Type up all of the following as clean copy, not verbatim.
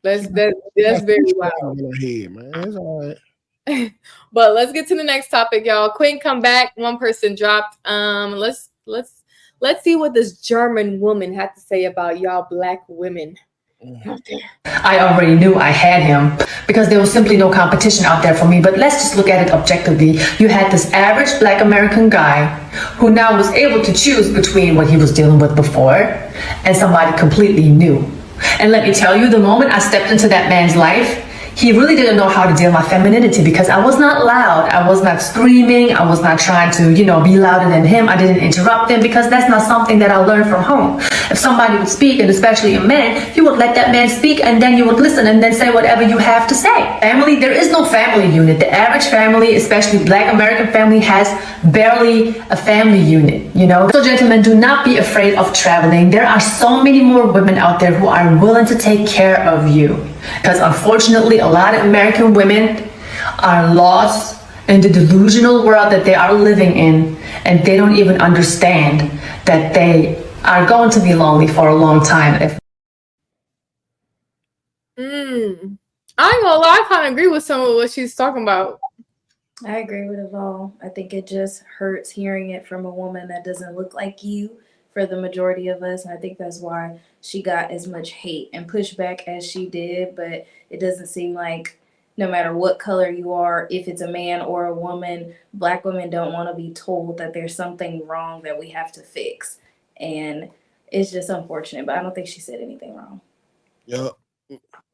That's very wild. Head, man. It's all right. But let's get to the next topic, y'all. Quick, come back. One person dropped. Let's see what this German woman had to say about y'all black women out there. I already knew I had him because there was simply no competition out there for me. But let's just look at it objectively. You had this average black American guy who now was able to choose between what he was dealing with before and somebody completely new. And let me tell you, the moment I stepped into that man's life, he really didn't know how to deal with my femininity because I was not loud. I was not screaming. I was not trying to, be louder than him. I didn't interrupt him because that's not something that I learned from home. If somebody would speak, and especially a man, you would let that man speak and then you would listen and then say whatever you have to say. Family, there is no family unit. The average family, especially black American family, has barely a family unit, So gentlemen, do not be afraid of traveling. There are so many more women out there who are willing to take care of you. Because unfortunately, a lot of American women are lost in the delusional world that they are living in, and they don't even understand that they are going to be lonely for a long time. I ain't gonna lie, I kind of agree with some of what she's talking about. I agree with it all. I think it just hurts hearing it from a woman that doesn't look like you for the majority of us. And I think that's why she got as much hate and pushback as she did. But it doesn't seem like no matter what color you are, if it's a man or a woman, black women don't want to be told that there's something wrong that we have to fix. And it's just unfortunate, but I don't think she said anything wrong. Yep.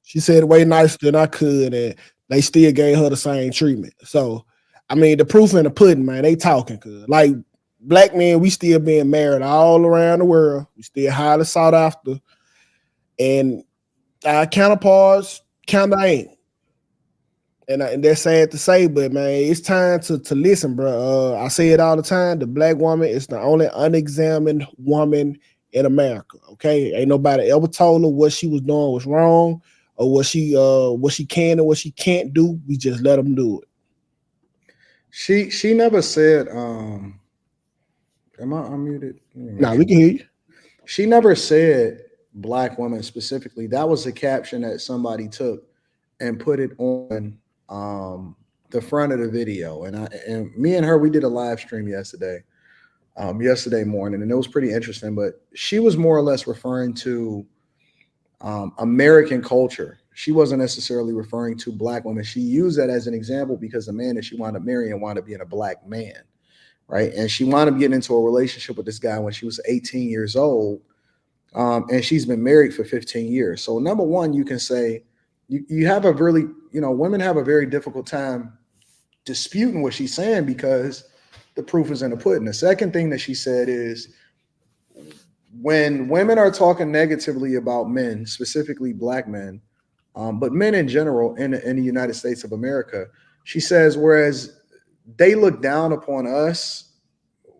She said it way nicer than I could, and they still gave her the same treatment. So, I mean, the proof in the pudding, man, they talking. Cause like black men, we still being married all around the world. We still highly sought after. And our counterparts kind of ain't. And that's sad to say, but man, it's time to listen, bro. I say it all the time. The black woman is the only unexamined woman in America. Okay, ain't nobody ever told her what she was doing was wrong, or what she can and what she can't do. We just let them do it. She never said. Am I unmuted? Nah, we can hear you. She never said black woman specifically. That was a caption that somebody took and put it on the front of the video. And me and her, we did a live stream yesterday morning, and it was pretty interesting. But she was more or less referring to American culture. She wasn't necessarily referring to black women. She used that as an example because the man that she wound up marrying wound up being a black man, right? And she wound up getting into a relationship with this guy when she was 18 years old, and she's been married for 15 years. So number one, you can say you have a really, women have a very difficult time disputing what she's saying because the proof is in the pudding. The second thing that she said is when women are talking negatively about men, specifically black men, but men in general in the United States of America, she says, whereas they look down upon us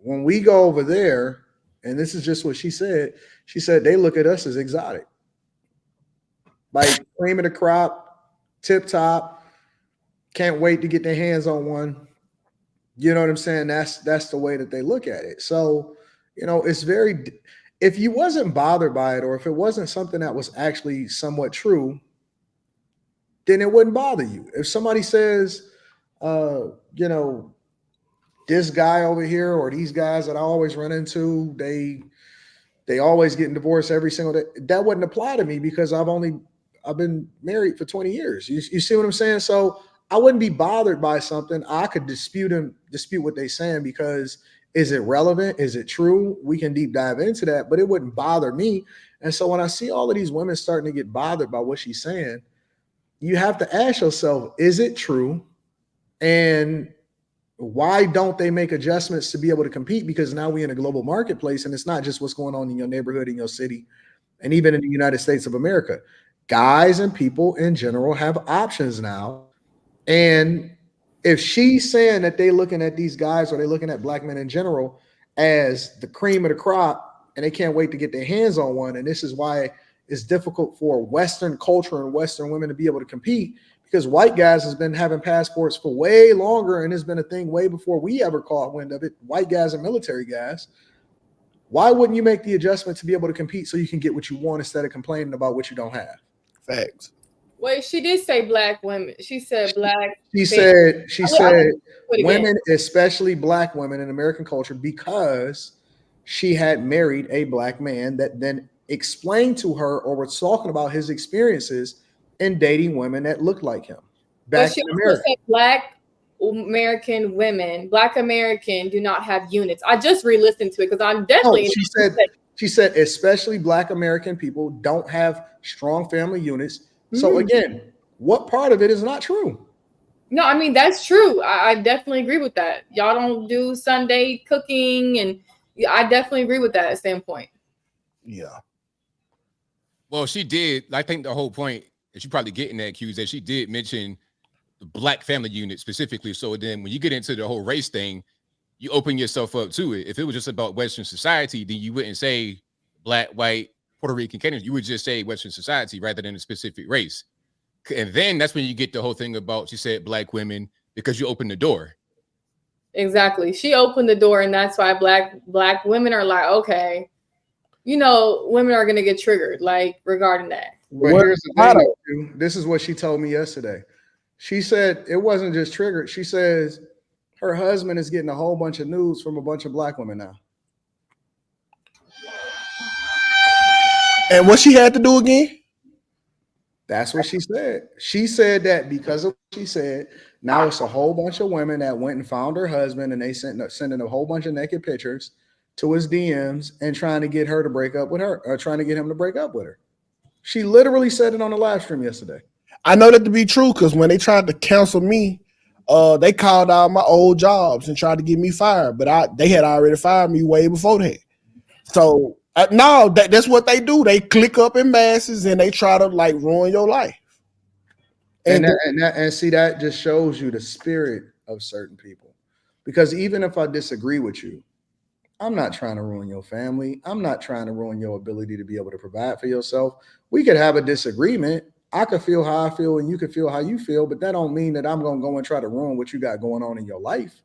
when we go over there, and this is just what she said they look at us as exotic. Like cream of the crop, tip top, can't wait to get their hands on one. You know what I'm saying? That's the way that they look at it. So, it's very, if you wasn't bothered by it, or if it wasn't something that was actually somewhat true, then it wouldn't bother you. If somebody says, this guy over here or these guys that I always run into, they always getting divorced every single day, that wouldn't apply to me because I've been married for 20 years. You see what I'm saying? So I wouldn't be bothered by something. I could dispute what they're saying because is it relevant? Is it true? We can deep dive into that, but it wouldn't bother me. And so when I see all of these women starting to get bothered by what she's saying, you have to ask yourself, is it true? And why don't they make adjustments to be able to compete? Because now we're in a global marketplace, and it's not just what's going on in your neighborhood, in your city, and even in the United States of America. Guys and people in general have options now. And if she's saying that they're looking at these guys or they're looking at black men in general as the cream of the crop and they can't wait to get their hands on one, and this is why it's difficult for Western culture and Western women to be able to compete, because white guys has been having passports for way longer, and it's been a thing way before we ever caught wind of it. White guys and military guys. Why wouldn't you make the adjustment to be able to compete so you can get what you want instead of complaining about what you don't have? Facts. Wait, she did say black women. She said black. She family. said Put it again. women, especially black women in American culture, because she had married a black man that then explained to her or was talking about his experiences in dating women that looked like him But back she in also America. said black American women, black American do not have units. I just re-listened to it because I'm No, definitely she said especially black American people don't have strong family units. So Mhm. again, what part of it is not true? No, I mean that's true. I definitely agree with that. Y'all don't do Sunday cooking, and yeah, I definitely agree with that standpoint. Yeah. Well, she did. I think the whole point that you probably getting that accused that she did mention the black family unit specifically. So then when you get into the whole race thing, you open yourself up to it. If it was just about Western society, then you wouldn't say black, white, Puerto Rican, Canadian. You would just say Western society rather than a specific race. And then that's when you get the whole thing about, she said black women, because you open the door. Exactly. She opened the door, and that's why black women are like, okay, you know, women are gonna get triggered, like regarding that. But here's the thing, though, this is what she told me yesterday. She said it wasn't just triggered. She says her husband is getting a whole bunch of news from a bunch of black women now. And what she had to do again? That's what she said. She said that because of what she said, now it's a whole bunch of women that went and found her husband and they sending a whole bunch of naked pictures to his DMs and trying to get her to break up with her, or trying to get him to break up with her. She literally said it on the live stream yesterday. I know that to be true because when they tried to cancel me, they called out my old jobs and tried to get me fired, but they had already fired me way before that. So no, that's what they do. They click up in masses and they try to like ruin your life. And see, that just shows you the spirit of certain people. Because even if I disagree with you, I'm not trying to ruin your family. I'm not trying to ruin your ability to be able to provide for yourself. We could have a disagreement. I could feel how I feel and you could feel how you feel, but that don't mean that I'm going to go and try to ruin what you got going on in your life.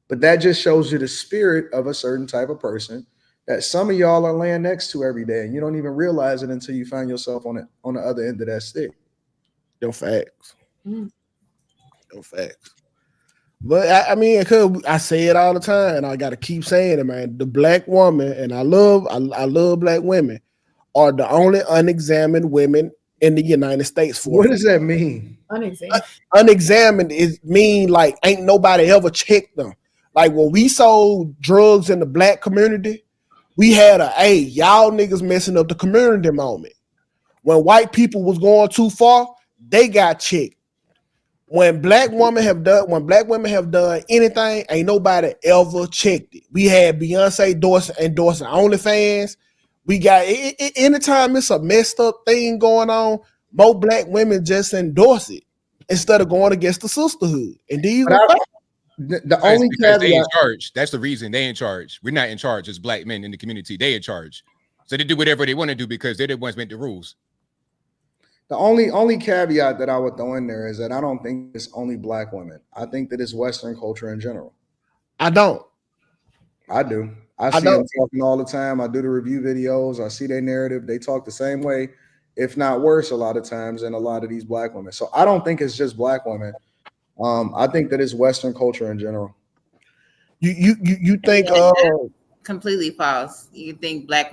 But that just shows you the spirit of a certain type of person that some of y'all are laying next to every day, and you don't even realize it until you find yourself on the other end of that stick. No facts. No facts. But I mean, I say it all the time, and I got to keep saying it, man. The black woman, and I love black women, are the only unexamined women in the United States. What does that mean? Unexamined is mean like ain't nobody ever checked them. Like when we sold drugs in the black community, we had hey, y'all niggas messing up the community moment. When white people was going too far, they got checked. When black women have done anything, ain't nobody ever checked it. We had Beyonce endorsing OnlyFans. We got anytime it's a messed up thing going on, more black women just endorse it instead of going against the sisterhood. And these the only because they in charge. That's the reason they in charge. We're not in charge as black men in the community. They in charge. So they do whatever they want to do because they're the ones make the rules. The only caveat that I would throw in there is that I don't think it's only black women. I think that it's Western culture in general. I don't. I do. I see them talking all the time. I do the review videos. I see their narrative. They talk the same way, if not worse, a lot of times than a lot of these black women. So I don't think it's just black women. I think that it's Western culture in general. You think completely false. You think black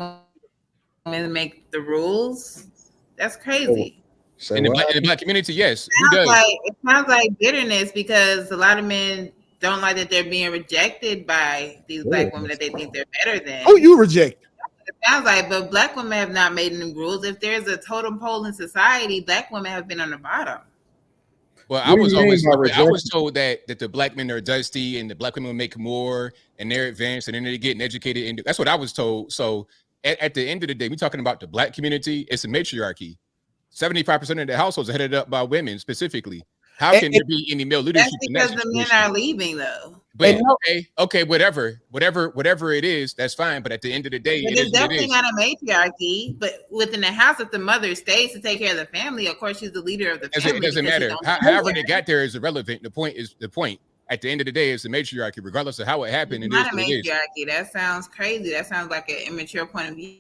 women make the rules? That's crazy. In the black community, yes. It sounds like bitterness because a lot of men don't like that they're being rejected by these black women that they think they're better than. Oh, you reject. It sounds like, but black women have not made any rules. If there's a totem pole in society, black women have been on the bottom. Well, I was told that the black men are dusty and the black women make more and they're advanced and then they're getting educated. And that's what I was told. So at the end of the day, we're talking about the black community. It's a matriarchy. 75% of the households are headed up by women specifically. How can there be any male leadership? That's because the men are leaving, though. But okay, whatever it is, that's fine. But at the end of the day, it's definitely not a matriarchy. But within the house, if the mother stays to take care of the family, of course she's the leader of the family. It doesn't matter. However they got there is irrelevant. The point is the point. At the end of the day, it's a matriarchy, regardless of how it happened. It's not a matriarchy. That sounds crazy. That sounds like an immature point of view.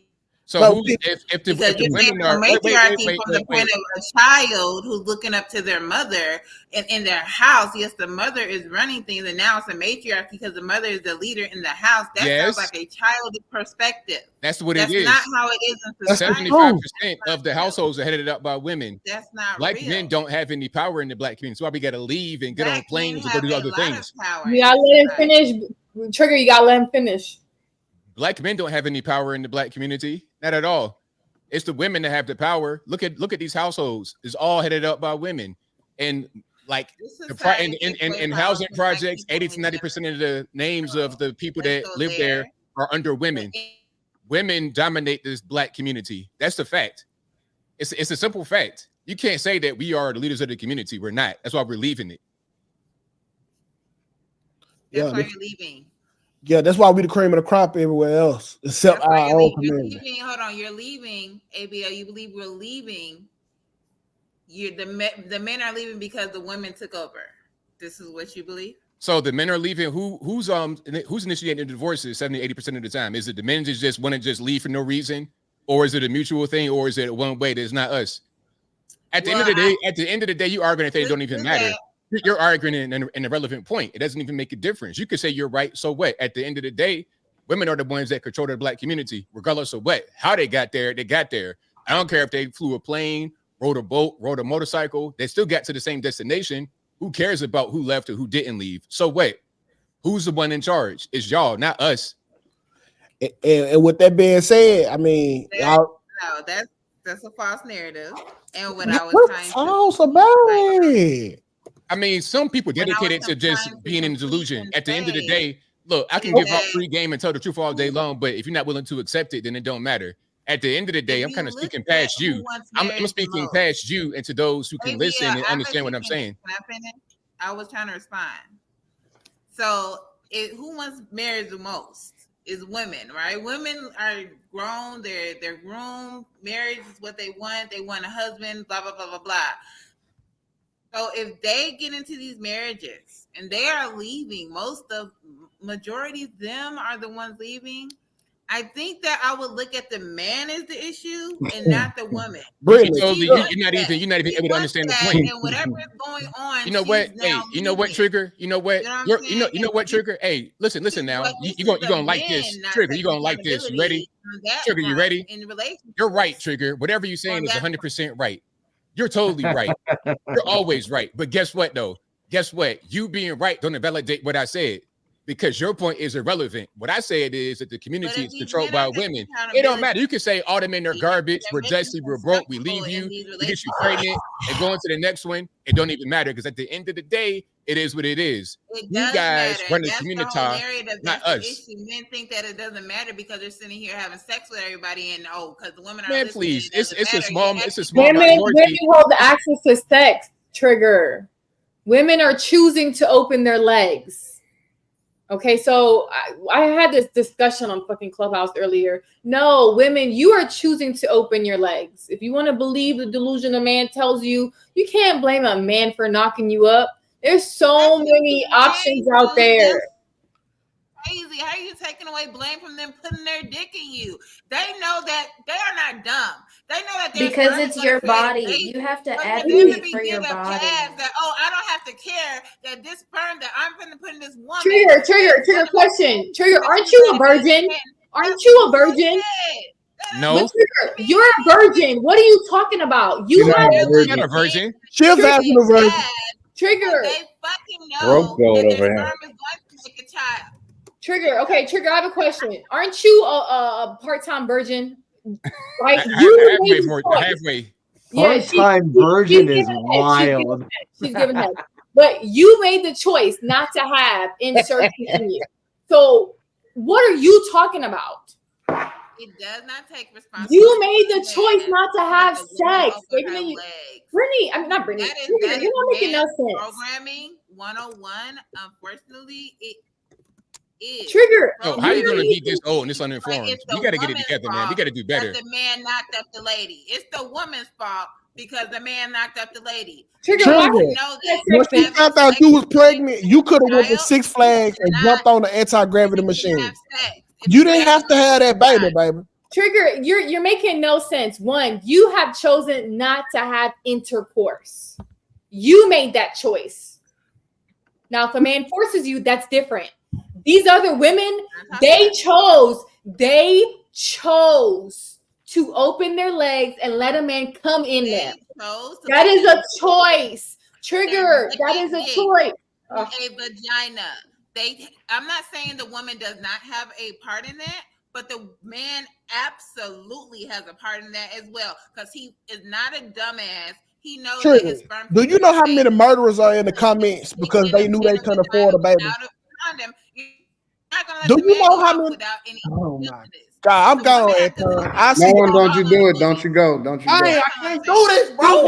So But who's if the Because you're saying women are from matriarchy from the point of a child who's looking up to their mother and in their house. Yes, the mother is running things, and now it's a matriarchy because the mother is the leader in the house. That sounds like a childish perspective. That's what it is. That's not how it is in society. 75% of the households are headed up by women. That's not Black real. men don't have any power in the black community. So why we got to leave and get on planes and go do other things. You gotta let him finish. Trigger, you gotta let him finish. Black men don't have any power in the black community. Not at all. It's the women that have the power. Look at these households. It's all headed up by women. And like in housing projects, 80 to 90% of the names of the people that live there are under women. Women dominate this black community. That's the fact. It's a simple fact. You can't say that we are the leaders of the community. We're not. That's why we're leaving it. That's why you're leaving. Yeah, that's why we the cream of the crop everywhere else, except our own community. Hold on, you're leaving, ABL. You believe we're leaving. The men are leaving because the women took over. This is what you believe? So the men are leaving. Who's initiating the divorces 70-80% of the time? Is it the men just want to just leave for no reason? Or is it a mutual thing? Or is it one way that's not us? At the end of the day, you arguing if they don't even matter. You're arguing in an irrelevant point. It doesn't even make a difference. You could say you're right. So what? At the end of the day, women are the ones that control the black community, regardless of what. How they got there, they got there. I don't care if they flew a plane, rode a boat, rode a motorcycle. They still got to the same destination. Who cares about who left or who didn't leave? So what? Who's the one in charge? It's y'all, not us. And with that being said, I mean, that's a false narrative. And what I was trying false about it. I mean, some people dedicated to just being in delusion. At the end of the day, look, I can give out free game and tell the truth all day long, but if you're not willing to accept it, then it don't matter. At the end of the day, I'm kind of speaking past you. I'm speaking past you and to those who can listen and understand what I'm saying. Can I finish? I was trying to respond. So, who wants marriage the most? Is women, right? Women are grown. They're groomed. Marriage is what they want. They want a husband. Blah blah blah blah blah. So if they get into these marriages and they are leaving, majority of them are the ones leaving. I think that I would look at the man as the issue and not the woman. Brittany, you're not even able to understand the point. And whatever is going on, you know what? Hey, you know what, Trigger? You know what? You know what, Trigger? Hey, listen now. You're gonna like this, Trigger. You're gonna like this. You ready? Trigger, you ready? You're right, Trigger. Whatever you're saying is 100% right. You're totally right. You're always right. But guess what, though? Guess what? You being right don't invalidate what I said because your point is irrelevant. What I said is that the community is controlled by women. It don't matter. You can say all the men are garbage. We're dusty. We're broke. We leave you. We get you pregnant and go into the next one. It don't even matter because at the end of the day, it is what it is. You guys run the community, not us. Men think that it doesn't matter because they're sitting here having sex with everybody and because the women are. Man, please, it's a small minority. Women hold the access to sex. Trigger. Women are choosing to open their legs. Okay, so I had this discussion on fucking Clubhouse earlier. No, women, you are choosing to open your legs. If you want to believe the delusion a man tells you, you can't blame a man for knocking you up. There's so many options out there. Crazy. How are you taking away blame from them putting their dick in you? They know that they are not dumb. They know that because it's your body. You have to advocate for your body. That, I don't have to care that this sperm that I'm going to put in this woman. Trigger question. Trigger, aren't you a virgin? Aren't you a virgin? No. Trigger, you're a virgin. What are you talking about? You're not a virgin. She's asking a virgin. Trigger. They fucking know that their sperm is going to make a child. Trigger, okay, Trigger, I have a question. Aren't you a part-time virgin? Right? Halfway. Part-time virgin is wild. She's giving head. But you made the choice not to have insertion in you. So what are you talking about? It does not take responsibility. You made the choice not to have sex. Brittany, I'm not Brittany. You're not making no sense. Programming 101, unfortunately, it is. Trigger. Oh, how are you gonna be this old and this uninformed? You gotta get it together, man. We gotta do better. The man knocked up the lady. It's the woman's fault because the man knocked up the lady. Trigger. When she found out you was pregnant, you could have went to Six Flags and jumped on the anti-gravity machine. You didn't have to have that baby. Trigger, you're making no sense. One, you have chosen not to have intercourse. You made that choice. Now, if a man forces you, that's different. These other women, they chose to open their legs and let a man come in there. That is a choice. Trigger, that is a choice. A vagina. I'm not saying the woman does not have a part in that, but the man absolutely has a part in that as well, because he is not a dumbass. He knows that his sperm. Do you know how many murderers are in the comments because they knew they couldn't afford a baby? Do you know how many? Oh my God, I'm gone, Anton. No one, don't you do it? Don't you go? Don't you go? I can't do this, bro.